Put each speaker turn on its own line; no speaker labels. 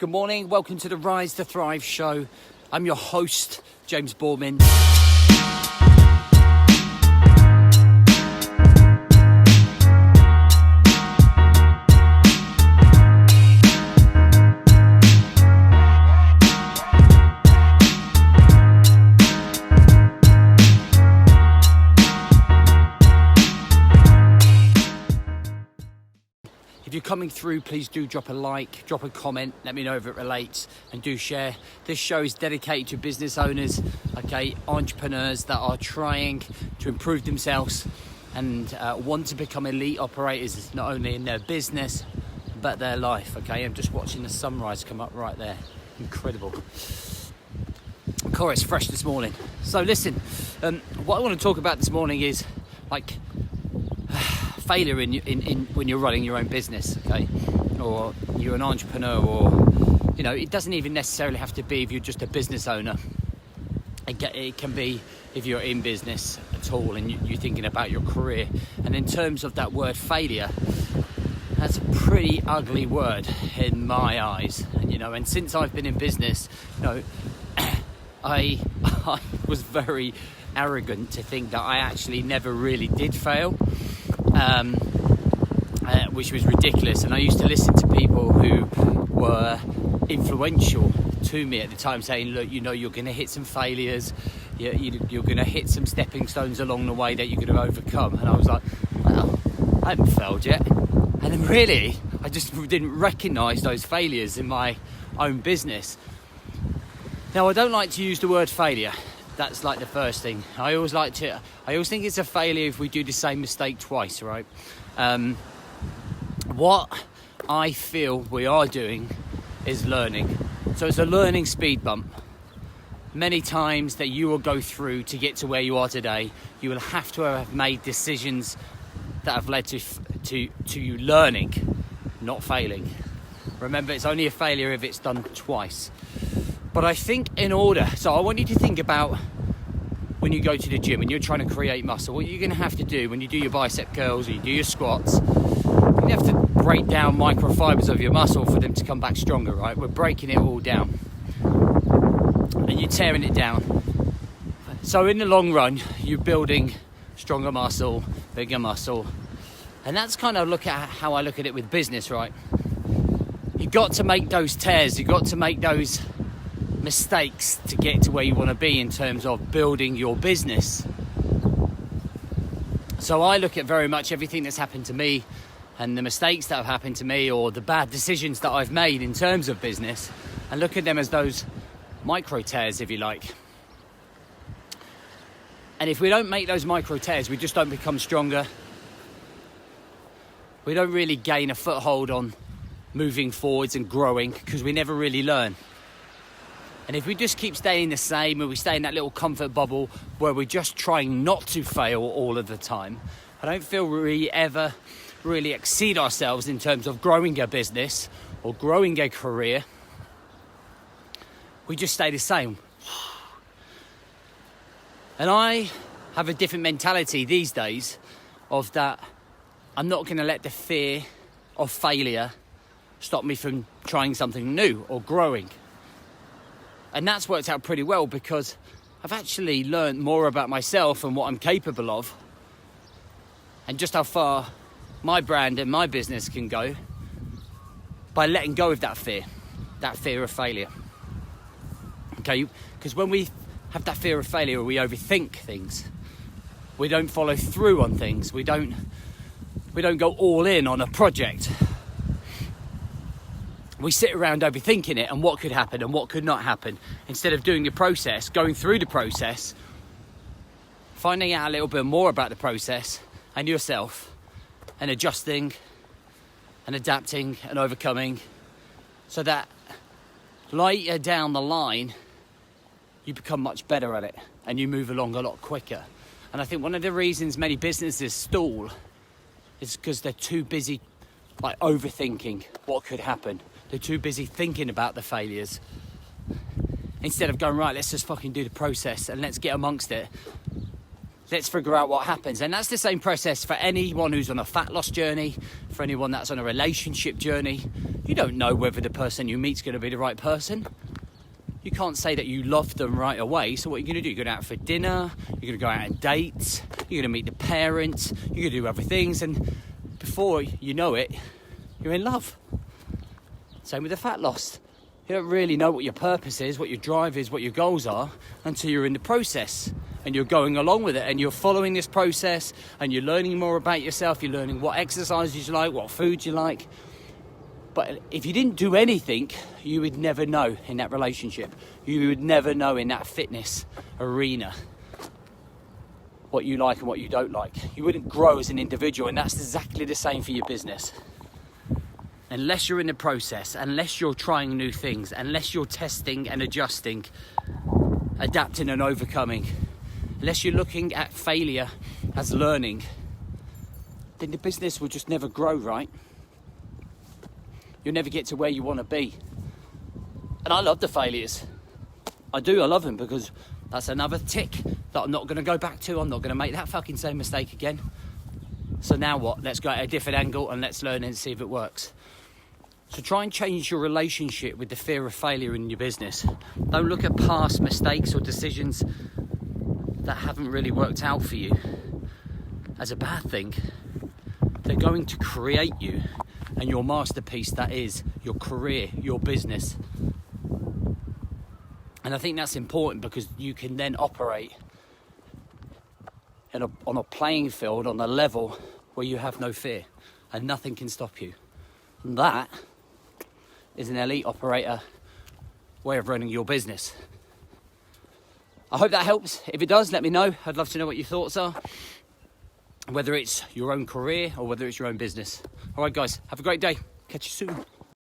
Good morning, welcome to the Rise to Thrive show. I'm your host, James Boorman. If you're coming through, please do drop a like, drop a comment, let me know if it relates, and do share. This show is dedicated to business owners, entrepreneurs that are trying to improve themselves and want to become elite operators, not only in their business, but their life, I'm just watching the sunrise come up right there. Incredible. Chorus fresh this morning. So listen, what I want to talk about this morning is failure in when you're running your own business, or you're an entrepreneur, or it doesn't even necessarily have to be if you're just a business owner. It can be if you're in business at all and you're thinking about your career. And in terms of that word failure, that's a pretty ugly word in my eyes. And since I've been in business, I was very arrogant to think that I actually never really did fail. Which was ridiculous, and I used to listen to people who were influential to me at the time saying, look, you're going to hit some failures, you're going to hit some stepping stones along the way that you're going to overcome. And I was like, well, I haven't failed yet. And then really I just didn't recognise those failures in my own business. Now, I don't like to use the word failure. That's like the first thing. I always think it's a failure if we do the same mistake twice, right? What I feel we are doing is learning. So it's a learning speed bump. Many times that you will go through to get to where you are today, you will have to have made decisions that have led to you learning, not failing. Remember, it's only a failure if it's done twice. But I think so I want you to think about when you go to the gym and you're trying to create muscle, what you're going to have to do when you do your bicep curls or you do your squats, you have to break down microfibers of your muscle for them to come back stronger, right? We're breaking it all down and you're tearing it down. So in the long run, you're building stronger muscle, bigger muscle. And that's kind of how I look at it with business, right? You've got to make those tears, you've got to make those mistakes to get to where you want to be in terms of building your business. So I look at very much everything that's happened to me and the mistakes that have happened to me or the bad decisions that I've made in terms of business and look at them as those micro tears, if you like. And if we don't make those micro tears, we just don't become stronger. We don't really gain a foothold on moving forwards and growing because we never really learn. And if we just keep staying the same and we stay in that little comfort bubble where we're just trying not to fail all of the time, I don't feel we ever really exceed ourselves in terms of growing a business or growing a career. We just stay the same. And I have a different mentality these days of that I'm not going to let the fear of failure stop me from trying something new or growing. And that's worked out pretty well because I've actually learned more about myself and what I'm capable of and just how far my brand and my business can go by letting go of that fear of failure. Because when we have that fear of failure, we overthink things. We don't follow through on things. We don't go all in on a project. We sit around overthinking it and what could happen and what could not happen instead of doing the process, going through the process, finding out a little bit more about the process and yourself and adjusting and adapting and overcoming so that later down the line you become much better at it and you move along a lot quicker. And I think one of the reasons many businesses stall is because they're too busy overthinking what could happen. They're too busy thinking about the failures instead of going, right, let's just fucking do the process and let's get amongst it. Let's figure out what happens. And that's the same process for anyone who's on a fat loss journey, for anyone that's on a relationship journey. You don't know whether the person you meet's going to be the right person. You can't say that you love them right away. So what are you going to do? You're going out for dinner, you're going to go out on dates, you're going to meet the parents, you're going to do other things, and before you know it, you're in love. Same with the fat loss. You don't really know what your purpose is, what your drive is, what your goals are, until you're in the process and you're going along with it and you're following this process and you're learning more about yourself, you're learning what exercises you like, what foods you like. But if you didn't do anything, you would never know in that relationship. You would never know in that fitness arena what you like and what you don't like. You wouldn't grow as an individual, and that's exactly the same for your business. Unless you're in the process, unless you're trying new things, unless you're testing and adjusting, adapting and overcoming, unless you're looking at failure as learning, then the business will just never grow, right? You'll never get to where you want to be. And I love the failures. I do, I love them, because that's another tick that I'm not going to go back to. I'm not going to make that fucking same mistake again. So now what? Let's go at a different angle and let's learn and see if it works. So try and change your relationship with the fear of failure in your business. Don't look at past mistakes or decisions that haven't really worked out for you as a bad thing. They're going to create you and your masterpiece, that is your career, your business. And I think that's important, because you can then operate on a playing field, on a level where you have no fear and nothing can stop you. And that is an elite operator way of running your business. I hope that helps. If it does, let me know. I'd love to know what your thoughts are, whether it's your own career or whether it's your own business. All right, guys, have a great day. Catch you soon.